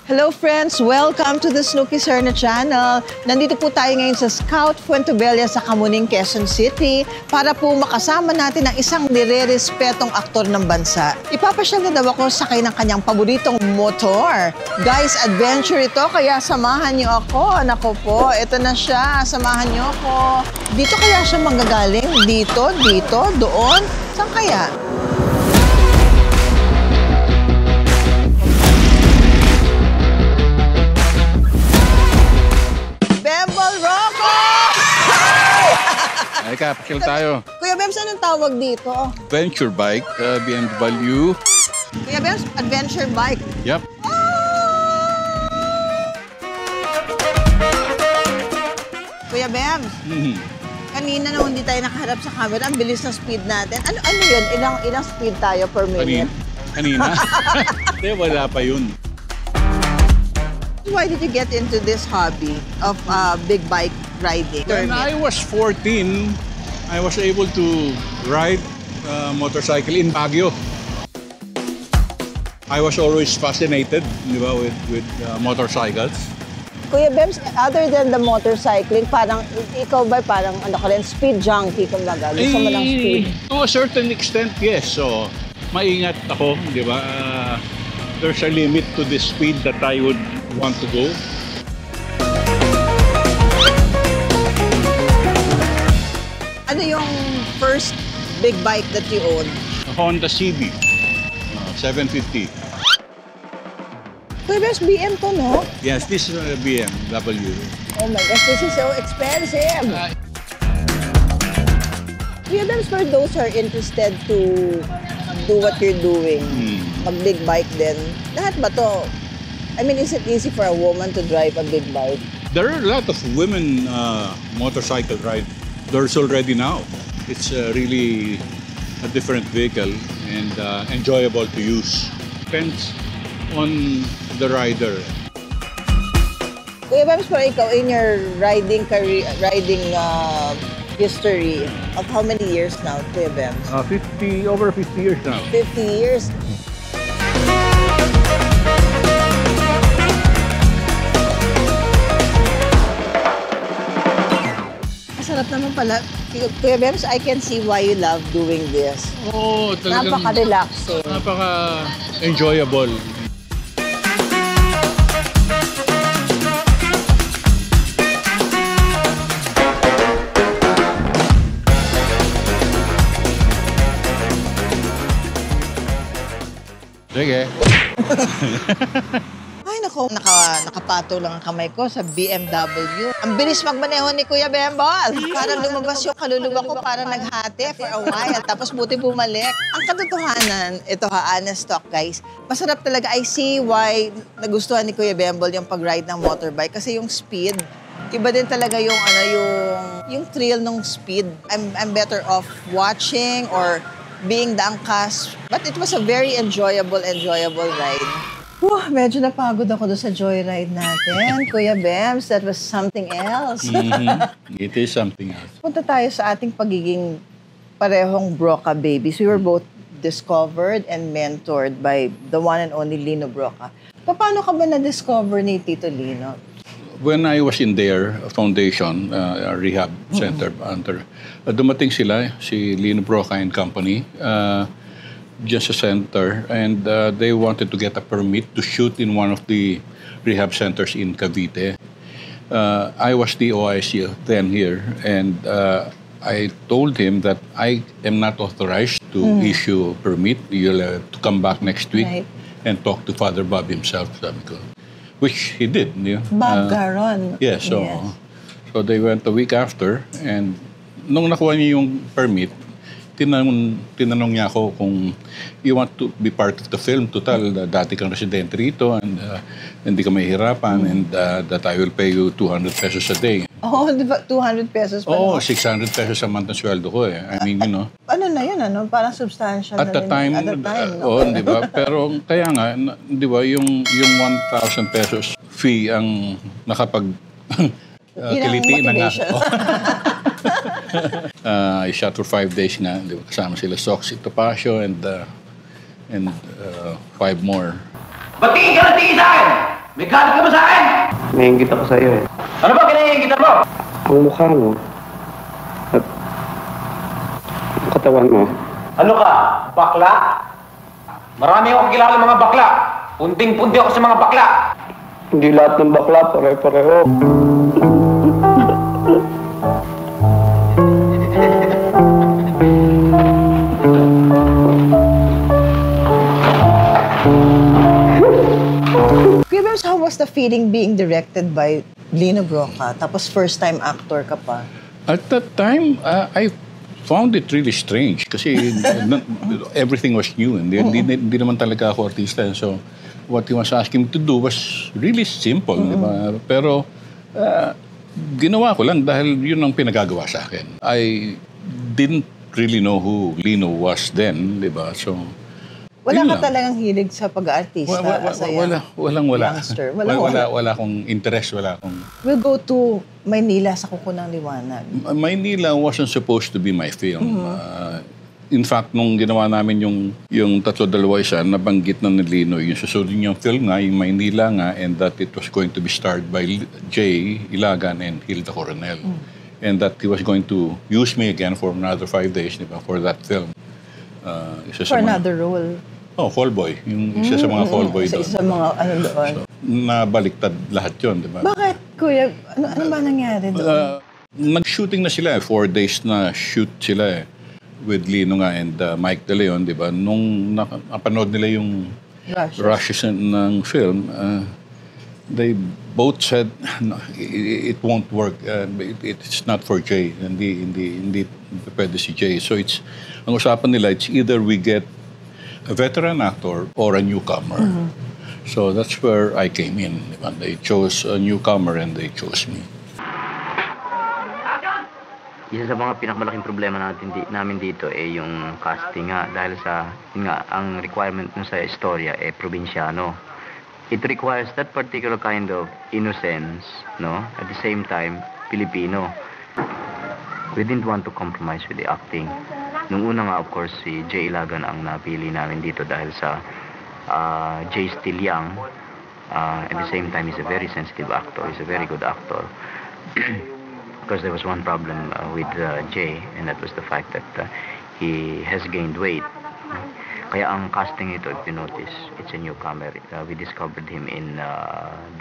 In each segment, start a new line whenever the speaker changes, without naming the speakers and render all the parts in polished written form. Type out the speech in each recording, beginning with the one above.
Hello friends! Welcome to the Snooki Serna channel. Nandito po tayo ngayon sa Scout Fuentebella sa Camuning, Quezon City para po makasama natin ang isang nire-respetong aktor ng bansa. Ipapasyal na daw ako sakay ng kanyang paboritong motor. Guys, adventure ito kaya samahan niyo ako. Nako po, ito na siya. Samahan niyo ako. Dito kaya siya manggagaling? Dito, doon? Saan kaya?
Ay, kapakil tayo.
Kuya Bems, anong tawag dito?
Venture bike, BMW.
Kuya Bems, adventure bike.
Yep.
Kuya Bems, kanina nung hindi tayo nakaharap sa camera, ang bilis ng speed natin. Ano yun? Ilang speed tayo per minute?
Kanina? Hindi, wala pa yun.
Why did you get into this hobby of big bike riding?
When I was 14, I was able to ride motorcycle in Baguio. I was always fascinated, di ba, with motorcycles.
Kuya Bems, other than the motorcycling, parang ikaw ba parang speed junkie kumbaga? Gusto mo ng speed?
To a certain extent, yes. So, maingat ako, di ba? There's a limit to the speed that I would want to go.
Ano yung first big bike that you owned?
A Honda CB, 750.
Kuya Bems, BM to, no?
Yes, this is a BMW.
Oh my gosh, this is so expensive! Kuya Bems, for those who are interested to do what you're doing, mag-big bike din, lahat ba to? I mean, is it easy for a woman to drive a big bike?
There are a lot of women motorcycle riders already now. It's really a different vehicle and enjoyable to use. Depends on the rider.
Kuya Bems, for ikaw, in your riding career, history of how many years now, Kuya Bems?
Over 50 years now.
50 years. Sarap naman pala. Kuya Bems, I can see why you love doing this.
Oh, talagang
napaka-relaxing.
Napaka-enjoyable. Sige.
Ay, naku, nakapato lang ang kamay ko sa BMW. Ang bilis magmaneho ni Kuya Bembol. Parang lumabas yung kaluluwa ko, parang naghati for a while. Tapos buti bumalik. Ang katotohanan, ito honest talk guys, masarap talaga. I see why nagustuhan ni Kuya Bembol yung pag-ride ng motorbike. Kasi yung speed, iba din talaga yung, yung thrill ng speed. I'm better off watching or being the angkas. But it was a very enjoyable ride. Medyo napagod ako doon sa joyride natin. Kuya Bems, that was something else.
It is something else.
Punta tayo sa ating pagiging parehong Broca babies. We were both discovered and mentored by the one and only Lino Broca. Paano ka ba na-discover ni Tito Lino?
When I was in their foundation, rehab center, dumating sila, si Lino Broca and Company, just a center, and they wanted to get a permit to shoot in one of the rehab centers in Cavite. I was the OIC then here, and I told him that I am not authorized to issue a permit. You'll have to come back next week and talk to Father Bob himself, sabi ko. Which he did.
Bob Garon.
Yes, so they went a week after, and nung nakuha niya yung permit, tinanong niya ako kung you want to be part of the film. Total, dati kang residente rito and hindi ka mahihirapan and that I will pay you 200 pesos a day.
Oh, di ba 200 pesos pa?
Oo, 600 pesos a month ang sweldo ko eh. I mean,
Ano na yun, Parang substantial
at the time,
no?
di ba? Pero kaya nga, di ba, yung 1,000 pesos fee ang nakapag kiliti na nga. I shot for 5 days nga. Di ba? Kasama sila Soxy Topacio and 5 more.
Batiin ka na tiisan! May galit ka ba sa akin?
Naiingit ako sa iyo eh.
Ano ba kinaiingitan mo?
Ang mukha mo. At ang katawan mo.
Ano ka? Bakla? Marami akong kilala mga bakla. Punting-punti ako sa mga bakla.
Hindi lahat ng bakla pare-pareho.
Kuya Bebs, how was the feeling being directed by Lino Brocka? Tapos first-time actor ka pa.
At that time, I found it really strange kasi everything was new. Hindi naman talaga ako artista. So, what he was asking me to do was really simple. Di ba? Pero, ginawa ko lang dahil yun ang pinagagawa sa akin. I didn't really know who Lino was then, di ba? So,
Wala
yun
ka
lang.
talagang hilig sa pag-aartista as a
Wala.
youngster.
Wala akong interest, wala akong...
We'll go to Maynila sa Kukunang Liwanag.
Maynila wasn't supposed to be my film. In fact, nung ginawa namin yung Tatlo Dalawa Isa, nabanggit na ni Lino yung susunod niyang film nga, yung Maynila nga, and that it was going to be starred by Jay Ilagan and Hilda Coronel. And that he was going to use me again for another 5 days, di ba, for that film.
For another role.
Oh, Callboy. Yung isa sa mga Callboy doon.
Sa mga ano doon.
So, nabaliktad lahat yun, di ba?
Bakit, Kuya? Ano ba nangyari doon?
Nag-shooting na sila 4 days na shoot sila with Lino nga and Mike De Leon, di ba? Nung napanood nila yung rushes ng film, they both said, no, it won't work. It's not for Jay. Hindi pwede si Jay. So ang usapan nila, it's either we get a veteran actor or a newcomer. So that's where I came in. Di ba? They chose a newcomer and they chose me.
Isa sa mga pinakamalaking problema namin dito yung casting nga dahil sa ang requirement nun sa istorya probinsyano. It requires that particular kind of innocence, no? At the same time, Filipino. We didn't want to compromise with the acting. Nung una nga, of course, si Jay Ilagan ang napili namin dito dahil sa Jay still young. At the same time, he's a very sensitive actor. He's a very good actor. Because there was one problem with Jay, and that was the fact that he has gained weight. Kaya ang casting ito, if you notice, it's a newcomer. We discovered him in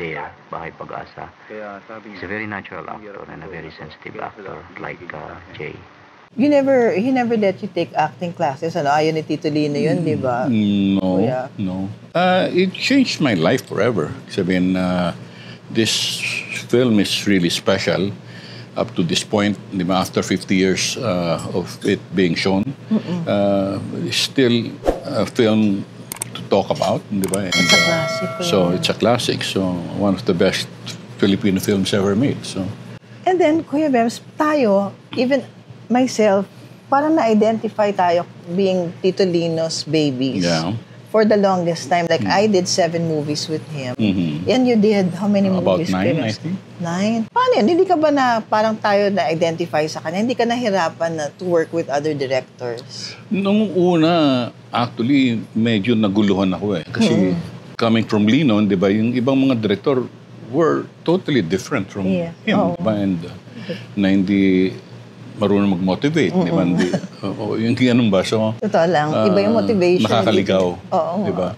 Dare, Bahay Pag-asa. He's a very natural actor and a very sensitive actor like Jay.
He never let you take acting classes. Ayaw ni Tito Lino yun, di ba?
No. It changed my life forever. Sabihin, this film is really special. Up to this point, di ba, after 50 years of it being shown, still a film to talk about, di ba? And,
It's a classic.
so it's a classic. So one of the best Filipino films ever made. So.
And then, Kuya Bems, tayo, even myself, parang na-identify tayo being Tito Lino's babies.
Yeah.
For the longest time. Like, I did 7 movies with him. And you did how many
About
movies?
9,
Kuya Bems?
I think.
9? Paano yun? Hindi ka ba na parang tayo na-identify sa kanya? Hindi ka nahirapan na to work with other directors?
Nung una, actually, medyo naguluhan ako eh. Kasi coming from Lino, di ba, yung ibang mga director were totally different from him. Di ba? And na hindi marunong mag-motivate. Di ba? Yung ganun ba? So,
Totoo lang. Iba yung motivation.
Nakakaligaw.
Oo.
Di ba?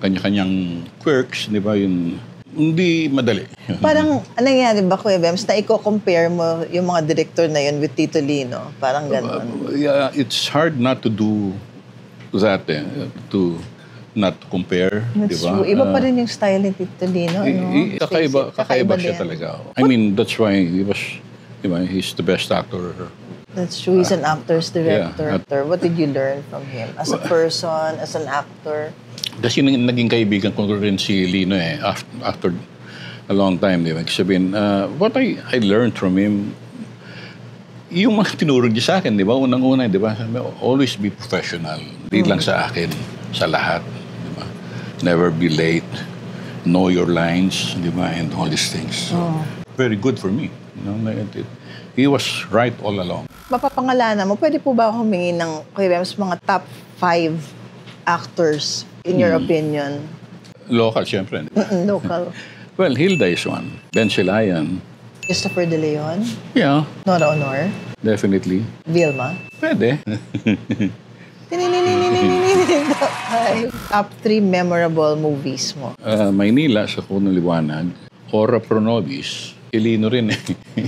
Kanya-kanyang quirks, di ba? Yun, hindi madali.
Parang, ano nangyari ba, Kuya Bems, na i-compare mo yung mga director na yun with Tito Lino? Parang gano'n.
Yeah, it's hard not to do that, to not compare, di
That's
ba?
true. Iba pa rin yung style ni Tito Lino.
Kakaiba siya talaga. I mean, that's why he was, di ba, he's the best actor.
That's true. He's an actor's director.
Yeah.
What did you learn from him? As a person, as an actor?
Kasi naging kaibigan ko rin si Lino after a long time, di ba? Sabihin, what I learned from him, yung mga tinuro niya sa akin, di ba? Unang-una, di ba? Always be professional. Hindi lang sa akin, sa lahat. Di ba? Never be late. Know your lines, di ba? And all these things. So, very good for me. You know, he was right all along.
Mapapangalanan mo, pwede po ba humingi ng, Kuya Bems, mga top 5 actors, in your opinion?
Local, siyempre.
Local.
Well, Hilda is one. Ben Silayan.
Christopher De Leon.
Yeah,
Nora Honor.
definitely.
Vilma.
Pwede.
Ay, top 3 memorable movies mo.
Maynila sa Punong Liwanag. Ora Pronobis. Ilino rin eh.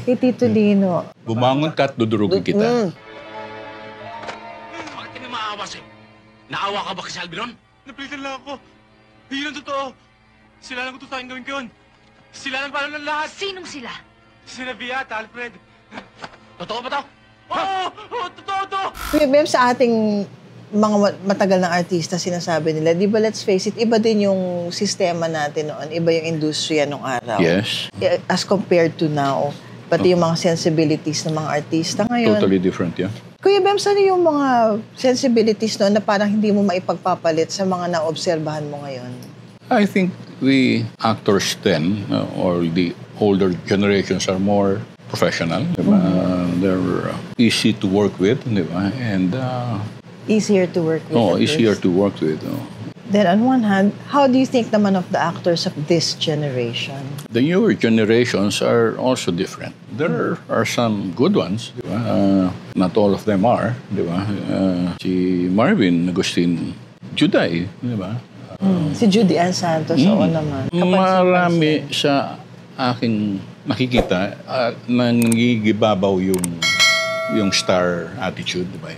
Kay Tito Lino.
Bumangon ka at dudurugin kita.
Bakit ka na maawa sa'yo? Naawa ka ba kay Albiron? Napilitan lang ako. Yun ang totoo. Sila lang kutusahin gawin ko yun. Sila lang pala ng lahat.
Sinong sila?
Sina Bea at Alfred. Totoo ba to? Oo! Oo! Totoo to!
Ma'am, sa ating mga matagal ng artista, sinasabi nila, di ba, let's face it, iba din yung sistema natin noon, iba yung industriya nung araw.
Yes.
As compared to now, pati yung mga sensibilities ng mga artista ngayon.
Totally different, yeah.
Kuya Bems, ano yung mga sensibilities noon na parang hindi mo maipagpapalit sa mga naobserbahan mo ngayon?
I think the actors then, or the older generations, are more professional. Diba? They're easy to work with, diba? And
Easier to work with.
easier to work with.
Then on one hand, how do you think naman of the actors of this generation?
The newer generations are also different. There are some good ones, diba? Not all of them are, diba? Si Marvin Agustin Juday, diba?
Si Judy Ann Santos, oo naman.
Marami sa aking nakikita, nangigibabaw yung star attitude, diba?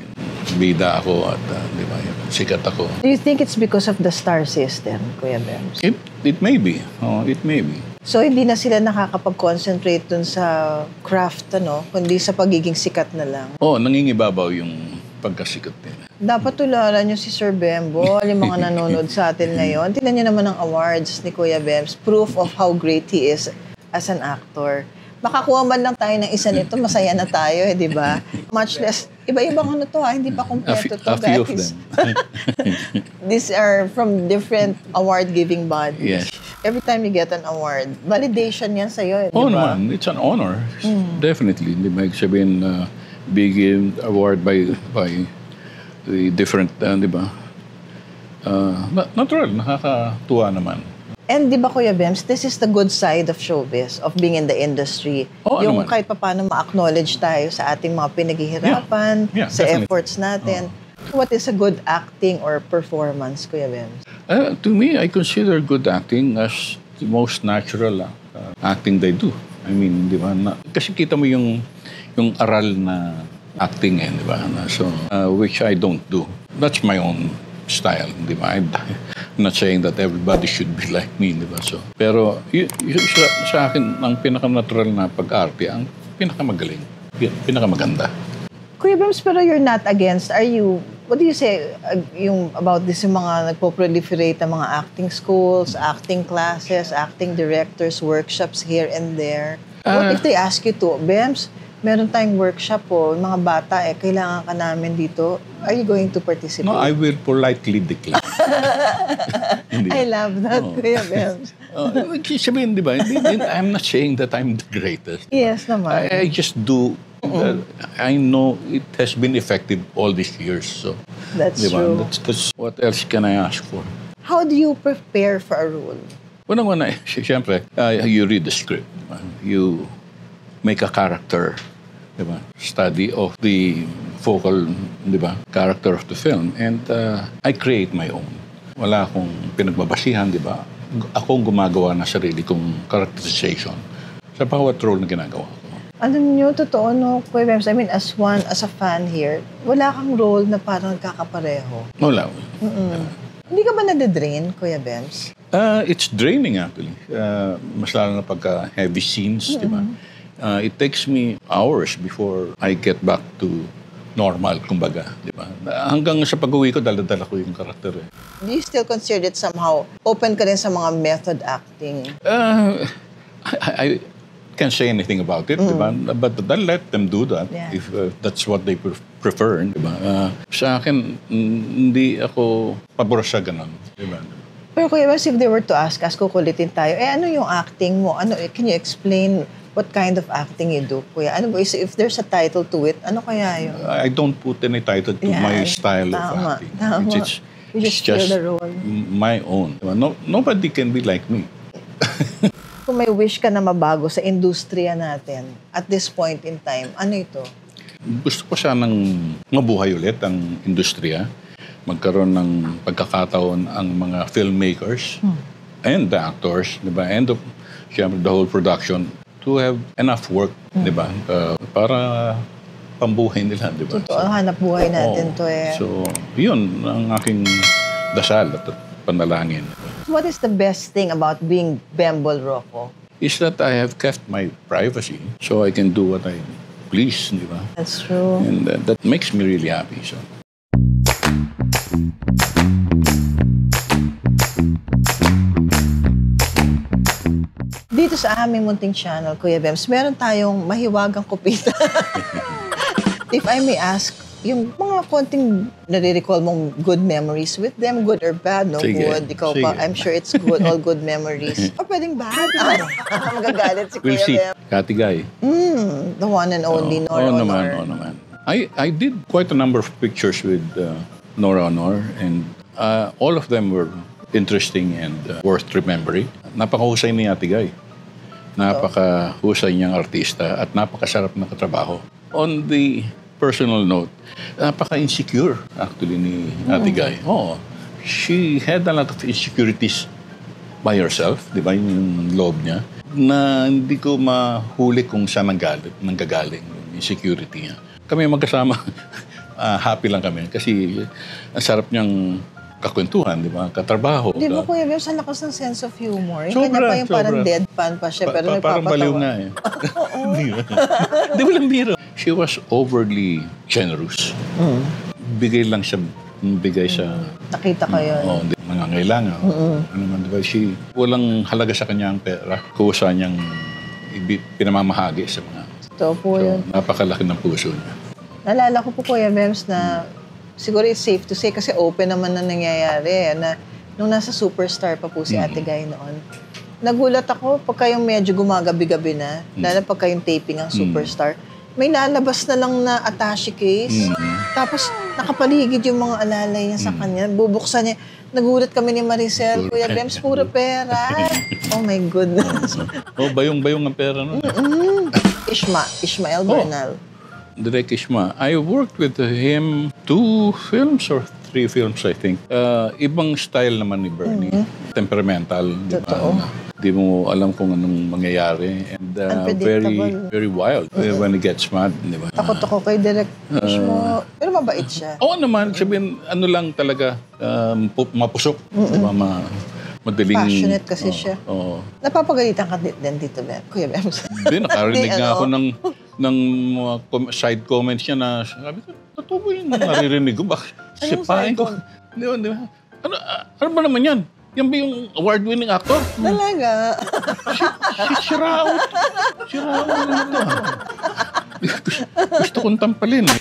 Bida ako at diba, sikat ako.
Do you think it's because of the star system, Kuya Bems?
It may be. It may be.
So, hindi na sila nakakapag-concentrate dun sa craft, kundi sa pagiging sikat na lang.
Nangingibabaw yung pagkasikat nila.
Dapat tularan nyo si Sir Bembo, yung mga nanonood sa atin ngayon. Tingnan nyo naman ang awards ni Kuya Bems. Proof of how great he is as an actor. Makakuha man lang tayo ng isa nito, masaya na tayo, di ba? Much less, iba-ibang hindi pa kompleto to,
A few of
guys.
them.
These are from different award-giving bodies.
Yes.
Every time you get an award, validation yan sa'yo, di ba?
Naman, it's an honor. Definitely. Hindi may sabihin big award by the different, di ba? Natural, nakakatuwa naman.
And di ba, Kuya Bems, this is the good side of showbiz, of being in the industry. Yung
naman.
kahit paano ma-acknowledge tayo sa ating mga pinaghihirapan, sa
definitely.
efforts natin. What is a good acting or performance, Kuya Bems?
To me, I consider good acting as the most natural acting they do. I mean, di ba? Kasi kita mo yung aral na acting, di ba? So, which I don't do. That's my own style, di ba? I'm not saying that everybody should be like me, di ba? So, pero sa akin, ang pinaka-natural na pag-arte, ang pinakamagaling, pinakamaganda.
Kuya Bems, pero you're not against, what do you say yung about this, yung mga nagpo-proliferate ng mga acting schools, acting classes, acting directors, workshops here and there? What if they ask you to, Bems, meron tayong workshop mga bata kailangan ka namin dito. Are you going to participate?
No, I will politely decline.
I love that, Kuya Bems.
Sabihin, di ba? I'm not saying that I'm the greatest.
Yes naman.
I just do. I know it has been effective all these years. So,
That's
diba?
true.
That's what else can I ask for?
How do you prepare for a role?
Unang-una, siyempre, you read the script. You make a character, diba? Study of the focal, diba, character of the film, and I create my own. Wala akong pinagbabasihan, diba? Akong gumagawa na sarili kong characterization sa bawat role na ginagawa ko.
Alam niyo, totoo, Kuya Bems, I mean, as a fan here, wala kang role na parang nagkakapareho.
Wala.
Hindi ka ba nade-drain, Kuya Bems?
It's draining, actually. Mas lalo na pagka heavy scenes, diba? It takes me hours before I get back to normal, kumbaga, di ba? Hanggang sa pag-uwi ko, dala-dala ko yung karakter.
Do you still consider it somehow open ka rin sa mga method acting?
I can't say anything about it, di ba? But I'll let them do that if that's what they prefer, di ba? Sa akin, hindi ako pabor sa ganun, di ba?
Pero Kuya Bems, if they were to ask us, kukulitin tayo, ano yung acting mo? Can you explain what kind of acting you do, Kuya? Ano ba, if there's a title to it, ano kaya yun?
I don't put any title to my style of acting.
Tama. You
It's
just feel the role.
my own. No, nobody can be like me.
Kung may wish ka na mabago sa industriya natin at this point in time, ano ito?
Gusto ko sanang mabuhay ulit ang industriya. Magkaroon ng pagkakataon ang mga filmmakers and the actors, di ba? And siyempre, the whole production to have enough work, di ba? Para pambuhay nila, di ba?
Totoo, hanap buhay natin to eh.
So, yun ang aking dasal at panalangin.
What is the best thing about being Bembol Rocco?
Is that I have kept my privacy so I can do what I please, di ba?
That's true.
And that makes me really happy. So.
Dito sa aming munting channel, Kuya Bems, meron tayong mahiwagang kupita. If I may ask, yung mga konting nare-recall mong good memories with them, good or bad, no?
Sige,
Good. Ikaw pa,
sige.
I'm sure it's good, all good memories. O pwedeng bad? Magagalit si
We'll
Kuya
see.
Bems.
Katigay.
The one and only Nora Honor.
Oo naman. I did quite a number of pictures with Nora Honor and all of them were interesting and worth remembering. Napakahusay ni Ate Guy. Napakahusay niyang artista at napakasarap na katrabaho. On the personal note, napaka-insecure actually ni Ate Guy. Oh, she had a lot of insecurities by herself, di ba, yung loob niya, na hindi ko mahuli kung saan nanggagaling yung insecurity niya. Kami magkasama, happy lang kami kasi ang sarap niyang kakwentuhan, di ba, katrabaho.
Di ba, Kuya Bems, ang lakas ng sense of humor. Yung
Sobra,
kanya pa yung parang
sobra.
deadpan pa siya, pero nagpapatawa.
Parang baliw nga eh. Di ba lang biro? She was overly generous. Bigay lang siya, bigay sa
Nakita ko yun.
mga ngailangan. Ano man, di ba? Walang halaga sa kanya ang pera. Kusa niyang pinamamahagi sa mga.
Totoo po yun.
Napakalaki ng puso niya.
Naalala ko po, Kuya Bems, na siguro it's safe to say kasi open naman na nangyayari na nung nasa Superstar pa po si Ate Guy noon. Nagulat ako pagka yung medyo gumagabi-gabi na, lalo pagka yung taping ang Superstar, may lalabas na lang na attache case. Tapos nakapaligid yung mga alalay niya sa kanya. Bubuksan niya. Nagulat kami ni Maricel, Kuya Bems, puro pera. Oh my goodness.
Bayong-bayong ang pera nun.
Ishmael Bernal.
Direk Ishma. I worked with him 2 films or 3 films, I think. Ibang style naman ni Bernie. Temperamental. Di ba?
Totoo.
Di mo alam kung anong mangyayari. And very, very wild when he gets mad. Di ba?
Takot ako kay Direk Ishmael. Pero mabait siya.
Oo naman. Sabihin, ano lang talaga, mapusok. Di ba? Madaling...
Passionate kasi siya.
Oo.
Napapagalitan ka din dito, Kuya Bems.
Hindi, nakarinig nga ako ng mga side comments niya na sabi ko, totoo ba yung naririnig ko? Sipahin ko. Di ba? Ano ba naman yan? Yan ba yung award-winning actor?
Talaga?
Si Raul. Si Raul ito. Gusto kong tampalin eh.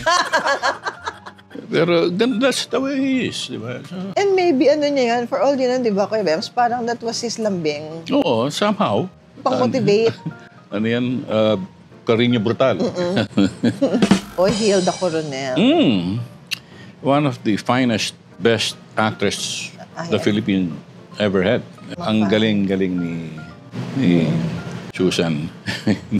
Pero that's the way he is, di ba? So,
And maybe ano niya yan, for all you know, di ba, Kuya Bems, parang that was his lambing.
oo, somehow.
Pang-motivate.
Ano yan? Carino Brutal.
O Hilda Coronel.
One of the finest, best actress the Philippines ever had. Ang galing-galing ni Susan,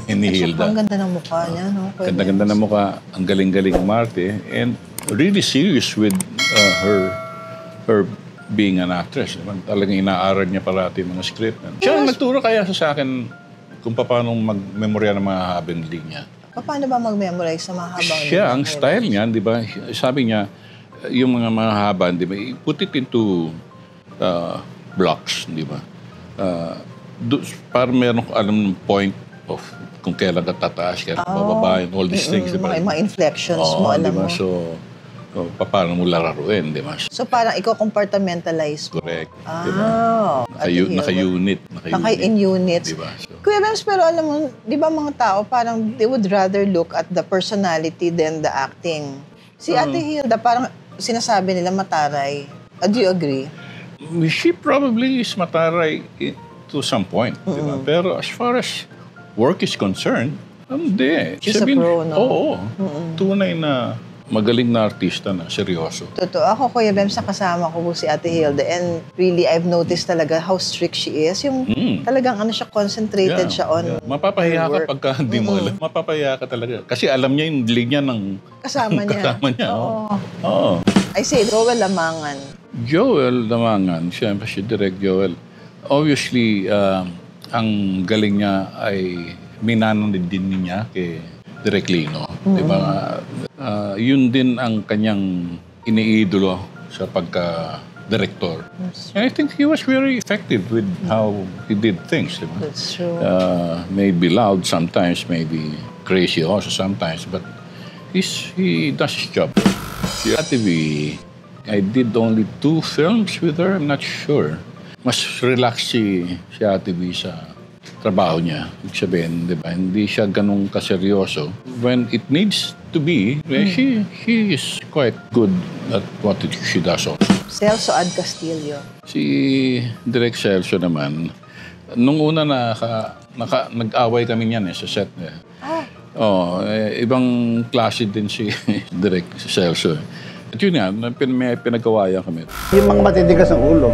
ni Hilda.
Ang ganda ng mukha niya, no? Kuya
Ganda-ganda na mukha, ang galing-galing umarte, and really serious with her being an actress. Talagang inaaral niya parati mga script. Siya ang nagturo kaya sa akin kung paano mag-memorya ng mga habang linya.
Paano ba mag-memorize sa mahabang
Siya, ang style niya, di ba? Sabi niya, yung mga mahahaban, di ba? Put it into blocks, di ba? Para meron alam point of kung kailan ka tataas, kailan ka bababa, and all these things, di ba?
Mga inflections mo, alam
diba?
mo.
So, paano mo lararuin, di ba?
So parang ikaw compartmentalize mo.
Correct.
Ah,
Diba? Naka-unit.
Naka-in-units.
Diba? So,
Kuya Bems, pero alam mo, di ba mga tao parang they would rather look at the personality than the acting. Si Ate Hilda, parang sinasabi nila mataray. Do you agree?
she probably is mataray to some point, di ba? Pero as far as work is concerned, hindi.
She's a pro, no?
Oo. Tunay na magaling na artista na, seryoso.
Totoo. Ako, Kuya Bem, sa kasama ko po si Ate Hilda. And really, I've noticed talaga how strict she is. Yung talagang siya, concentrated siya on
Mapapahiya ka
work.
pagka hindi mo alam. Mapapahiya ka talaga. Kasi alam niya yung linya ng
Kasama niya.
kasama niya.
Oo.
Oo.
I say, Joel Lamangan.
Joel Damangan, siyempre si Direk Joel. Obviously, ang galing niya ay minanonid din niya kay Direk Lino. Diba? Yun din ang kanyang iniidolo sa pagka-director. I think he was very effective with how he did things. Diba?
That's true.
Maybe loud sometimes, maybe crazy also sometimes, but he does his job. Si Ate V, I did only 2 films with her, I'm not sure. Mas relax si Ate V sa trabaho niya. Ibig sabihin, di ba? Hindi siya ganun kaseryoso. When it needs to be, she is quite good at what she does also.
Celso Ad Castillo.
Si Direk Celso naman, nung una nag-away kami niyan sa set. Ibang klase din si Direk Celso. At yun nga, may pinagawayan kami.
Yung mga matitigas ng ulo,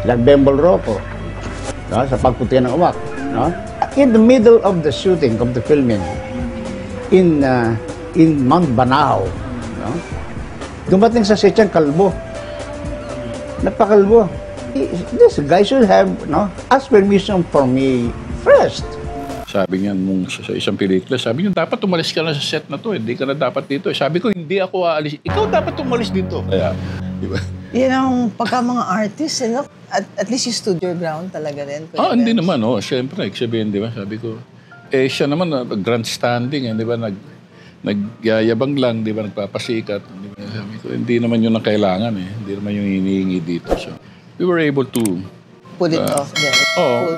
like Bembol Rocco, no? Sa pagputi ng uwak. No? In the middle of the shooting, of the filming, in Mount Banahaw, no? Dumating sa Sechang kalbo. Napakalbo. This guy should have ask permission for me first.
Sabi niya sa isang pelikula, sabi niya, dapat umalis ka na sa set na to. Hindi ka na dapat dito. Sabi ko, hindi ako aalis. Ikaw dapat umalis dito. Kaya, di ba?
Yan ang pagka mga artists, at least you stood your ground talaga rin.
Hindi naman. Siyempre, sabihin, di ba? Sabi ko, siya naman, grandstanding, di ba? Nagyayabang lang, di ba? Nagpapasikat. Di ba? Sabi ko, hindi naman yun ang kailangan. Hindi naman yung hinihingi dito. So, we were able to
pull it off there.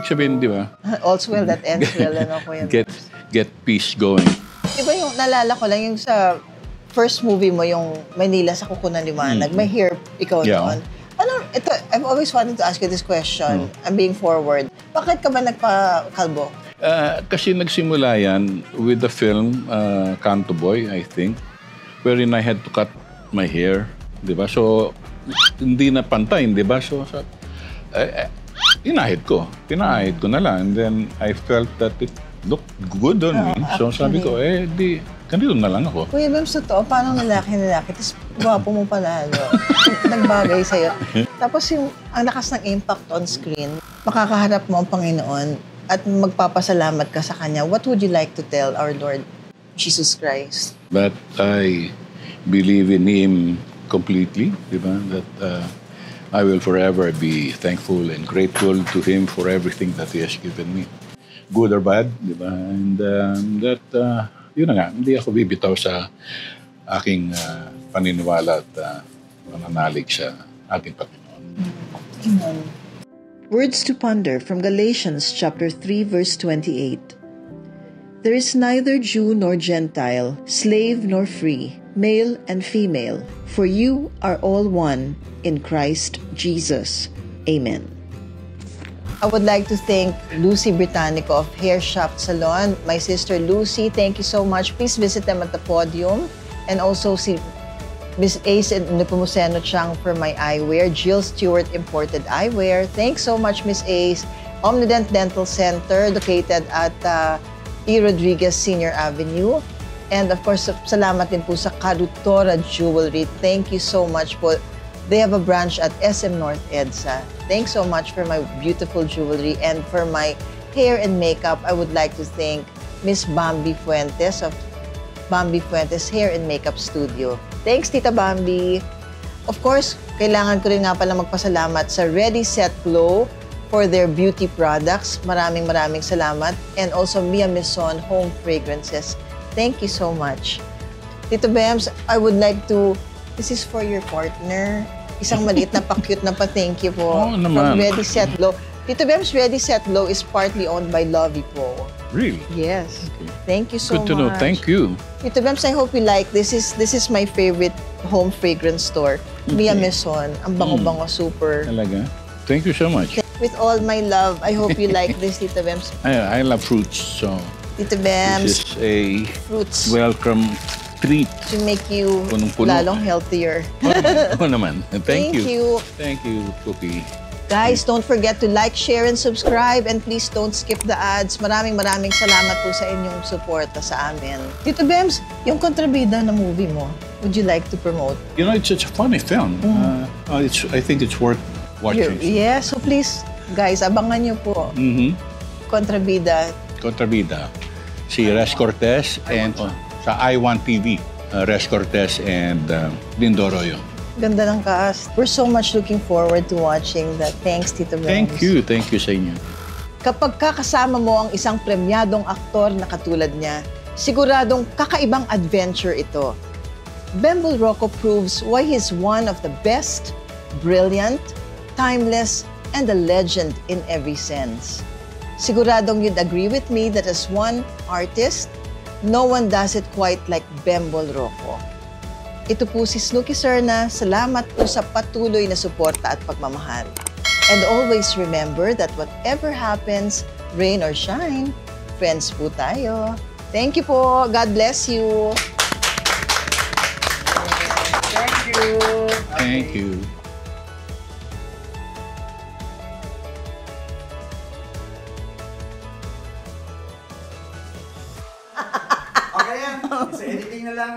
Sabihin, di ba?
All's well that ends well, Kuya Bem.
Get peace going.
Di ba yung nalala ko lang yung sa first movie mo, yung Manila sa Kukunan Liwanag, may hair ikaw noon. Ito, I've always wanted to ask you this question. I'm being forward. Bakit ka ba nagpa-kalbo?
Kasi nagsimula yan with the film Canto Boy, I think, wherein I had to cut my hair, di ba? So, hindi na pantay, di ba? So, pinahid ko na lang. And then, I felt that it looked good on me. So, sabi ko, ganito na lang ako.
Kuya Bem, totoo, parang lalaki. Tapos, gwapo mo pala, nagbagay sa'yo. Tapos, ang lakas ng impact on screen, makakaharap mo ang Panginoon at magpapasalamat ka sa Kanya. What would you like to tell our Lord Jesus Christ?
That I believe in Him completely, di ba? That I will forever be thankful and grateful to Him for everything that He has given me. Good or bad, di ba? And yun na nga, hindi ako bibitaw sa aking paniniwala at pananalig sa ating Panginoon.
Amen. Words to ponder from Galatians chapter 3 verse 28. There is neither Jew nor Gentile, slave nor free, male and female, for you are all one in Christ Jesus. Amen. I would like to thank Lucy Britannico of Hair Shop Salon. My sister Lucy, thank you so much. Please visit them at the podium. And also si Miss Ace Nepomuceno Chang for my eyewear. Jill Stewart Imported Eyewear. Thanks so much, Miss Ace. Omnident Dental Center, located at E. Rodriguez Senior Avenue. And of course, salamat din po sa Karutora Jewelry. Thank you so much po. They have a branch at SM North EDSA. Thanks so much for my beautiful jewelry. And for my hair and makeup, I would like to thank Miss Bambi Fuentes of Bambi Fuentes Hair and Makeup Studio. Thanks, Tita Bambi. Of course, kailangan ko rin nga pala magpasalamat sa Ready Set Glow for their beauty products. Maraming salamat. And also Mia Maison Home Fragrances. Thank you so much. Tito Bems, I would like to, this is for your partner. Isang maliit na pa-cute na pa-thank you po. From Ready Set Glow. Tito Bems, Ready Set Glow is partly owned by Lovey Po.
Really?
Yes.
Okay.
Thank you so much.
Good to know. Thank you.
Tito Bems, I hope you like this. This is my favorite home fragrance store. Mia Maison. Ang bango-bango, super.
Talaga? Thank you so much.
With all my love, I hope you like this, Tito Bems.
I love fruits, so
Tito Bems,
this is a
fruits.
welcome treat.
To make you
Punong-puno.
lalong healthier.
Oo naman. Thank
Thank you.
Thank you, Cookie.
Guys, don't forget to like, share, and subscribe. And please don't skip the ads. Maraming salamat po sa inyong suporta sa amin. Tito Bems, yung kontrabida na movie mo, would you like to promote?
You know, it's a funny film. I think it's worth watching.
Yeah, so please, guys, abangan niyo po. Kontrabida.
Kontrabida. Si Res Cortez and sa I1 TV, Res Cortez and Lindo Arroyo.
Ganda ng cast. We're so much looking forward to watching that. Thanks, Tito Bems.
Thank you sa inyo.
Kapag kakasama mo ang isang premyadong aktor na katulad niya, siguradong kakaibang adventure ito. Bembol Rocco proves why he's one of the best, brilliant, timeless, and a legend in every sense. Siguradong you'd agree with me that as one artist, no one does it quite like Bembol Rocco. Ito po si Snooki Serna. Salamat po sa patuloy na suporta at pagmamahal. And always remember that whatever happens, rain or shine, friends po tayo. Thank you po. God bless you. Thank you.
Thank you.
Okay yan. Sa editing na lang.